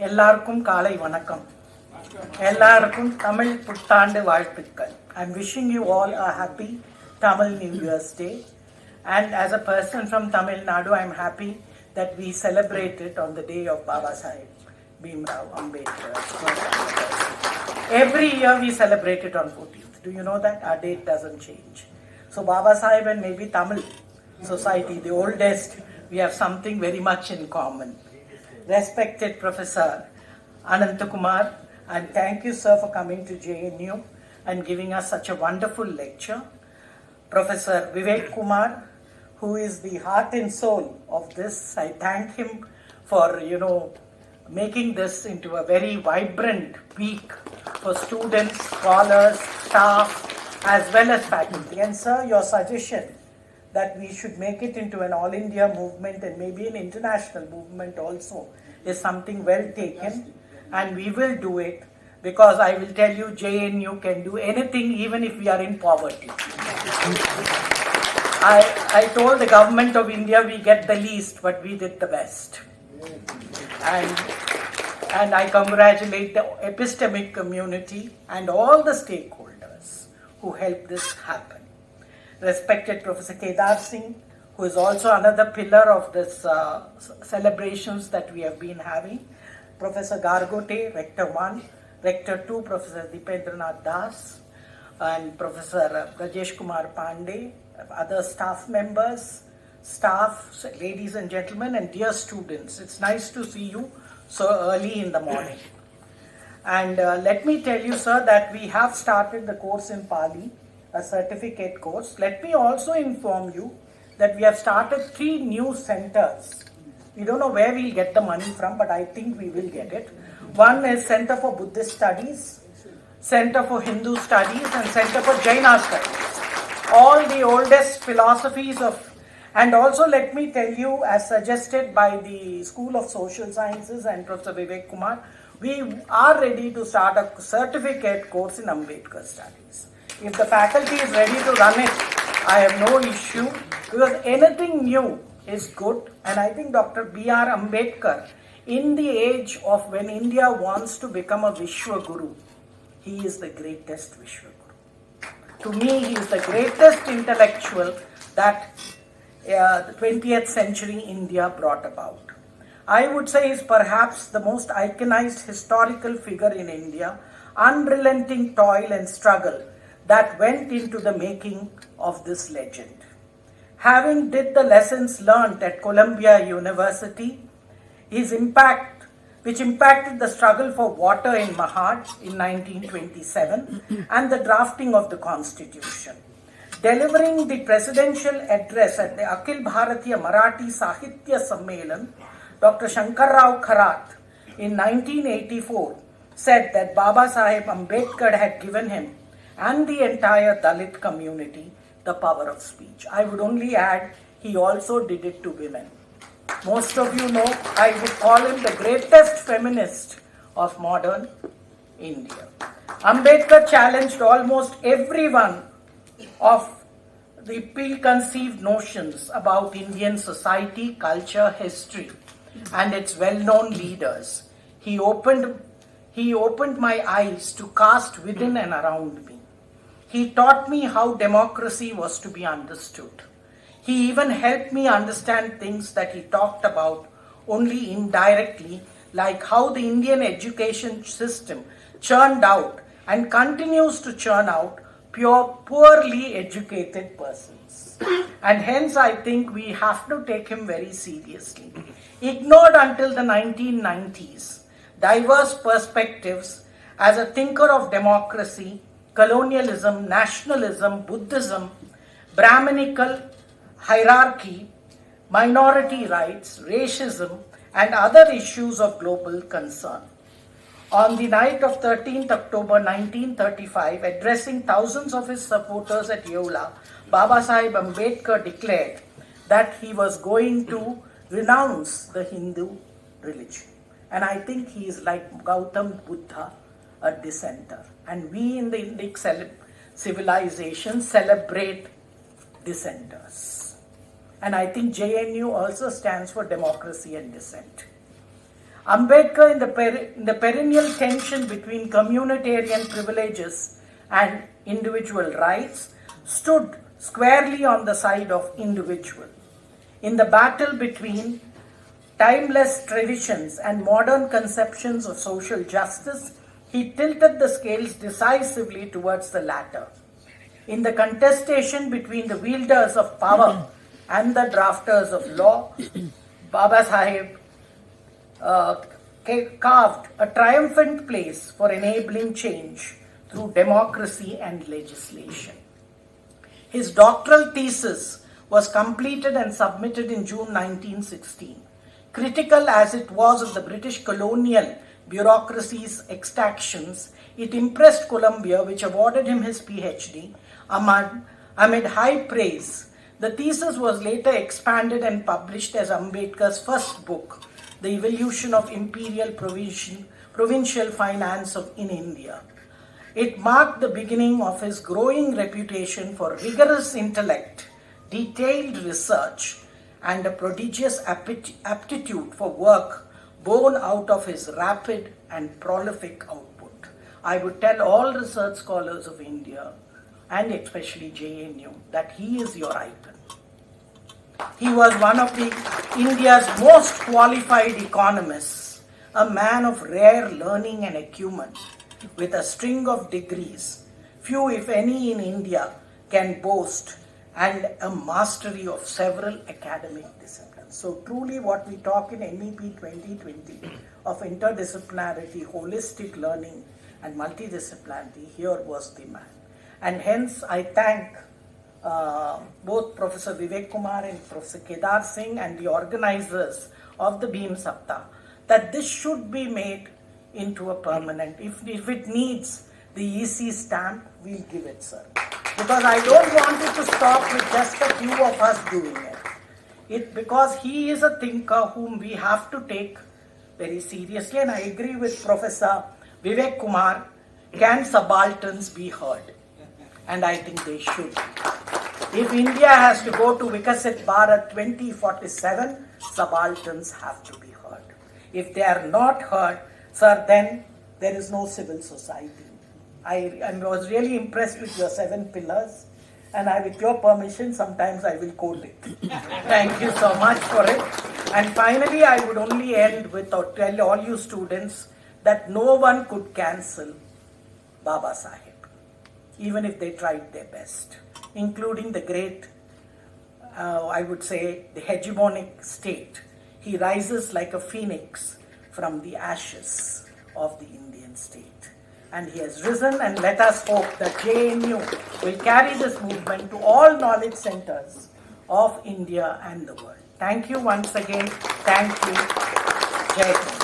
எல்லாருக்கும் காலை வணக்கம். எல்லாருக்கும் தமிழ் புத்தாண்டு வாழ்த்துக்கள். I'm wishing you all a happy Tamil New Year's Day. And as a person from Tamil Nadu, I'm happy that we celebrate it on the day of Baba Sahib Bhimrao Ambedkar. Every year we celebrate it on 14th. Do you know that? Our date doesn't change. So Baba Sahib and maybe Tamil society, the oldest, we have something very much in common. Respected Professor Ananthakumar, and thank you, sir, for coming to JNU and giving us such a wonderful lecture. Professor Vivek Kumar, who is the heart and soul of this, I thank him for, making this into a very vibrant week for students, scholars, staff, as well as faculty. And sir, your suggestion that we should make it into an all-India movement and maybe an international movement also is something well taken, and we will do it, because I will tell you, JNU can do anything even if we are in poverty. I told the government of India we get the least, but we did the best. And I congratulate the epistemic community and all the stakeholders who helped this happen. Respected Professor Kedar Singh, who is also another pillar of this celebrations that we have been having. Professor Gargote, Rector 1, Rector 2, Professor Dipendranath Das, and Professor Rajesh Kumar Pandey, other staff members, staff, ladies and gentlemen, and dear students. It's nice to see you so early in the morning. And let me tell you, sir, that we have started the course in Pali, a certificate course. Let me also inform you that we have started 3 new centers. We don't know where we'll get the money from, but I think we will get it. One is Center for Buddhist Studies, Center for Hindu Studies, and Center for Jaina Studies. All the oldest philosophies of, and also let me tell you, as suggested by the School of Social Sciences and Professor Vivek Kumar, we are ready to start a certificate course in Ambedkar Studies. If the faculty is ready to run it, I have no issue, because anything new is good. And I think Dr. B.R. Ambedkar, in the age of when India wants to become a Vishwa Guru, he is the greatest Vishwa Guru. To me, he is the greatest intellectual that the 20th century India brought about. I would say he is perhaps the most iconized historical figure in India, unrelenting toil and struggle that went into the making of this legend. Having did the lessons learnt at Columbia University, his impact, which impacted the struggle for water in Mahad in 1927 and the drafting of the Constitution. Delivering the presidential address at the Akhil Bharatiya Marathi Sahitya Sammelan, Dr. Shankar Rao Kharat in 1984 said that Baba Sahib Ambedkar had given him and the entire Dalit community the power of speech. I would only add, he also did it to women. Most of you know, I would call him the greatest feminist of modern India. Ambedkar challenged almost everyone of the preconceived notions about Indian society, culture, history, and its well-known leaders. He opened my eyes to cast within and around me. He taught me how democracy was to be understood. He even helped me understand things that he talked about only indirectly, like how the Indian education system churned out and continues to churn out poorly educated persons. And hence I think we have to take him very seriously. Ignored until the 1990s, diverse perspectives as a thinker of democracy, colonialism, nationalism, Buddhism, Brahminical hierarchy, minority rights, racism, and other issues of global concern. On the night of 13th October 1935, addressing thousands of his supporters at Yola, Baba Sahib Ambedkar declared that he was going to renounce the Hindu religion. And I think he is like Gautam Buddha, a dissenter. And we in the Indic civilization celebrate dissenters. And I think JNU also stands for democracy and dissent. Ambedkar, in the perennial tension between communitarian privileges and individual rights, stood squarely on the side of individual. In the battle between timeless traditions and modern conceptions of social justice, he tilted the scales decisively towards the latter. In the contestation between the wielders of power and the drafters of law, Baba Saheb carved a triumphant place for enabling change through democracy and legislation. His doctoral thesis was completed and submitted in June 1916. Critical as it was of the British colonial bureaucracy's exactions, it impressed Columbia, which awarded him his PhD amid high praise. The thesis was later expanded and published as Ambedkar's first book, The Evolution of Imperial Provincial Finance in India. It marked the beginning of his growing reputation for rigorous intellect, detailed research, and a prodigious aptitude for work born out of his rapid and prolific output. I would tell all research scholars of India, and especially JNU, that he is your icon. He was one of India's most qualified economists, a man of rare learning and acumen, with a string of degrees, few if any in India can boast, and a mastery of several academic disciplines. So truly what we talk in MEP 2020 of interdisciplinarity, holistic learning and multidisciplinarity, here was the man. And hence I thank both Professor Vivek Kumar and Professor Kedar Singh and the organizers of the Bhim Saptah that this should be made into a permanent. If it needs the EC stamp, we'll give it, sir. Because I don't want it to stop with just a few of us doing it. Because he is a thinker whom we have to take very seriously, and I agree with Professor Vivek Kumar, can subalterns be heard? And I think they should. If India has to go to Vikasit Bharat 2047, subalterns have to be heard. If they are not heard, sir, then there is no civil society. I was really impressed with your 7 pillars, and with your permission, sometimes I will quote it. Thank you so much for it. And finally, I would only end with tell all you students that no one could cancel Baba Saheb, even if they tried their best, including the great, I would say, the hegemonic state. He rises like a phoenix from the ashes of the Indian state. And he has risen, and let us hope that JNU will carry this movement to all knowledge centers of India and the world. Thank you once again. Thank you. Jai Hind.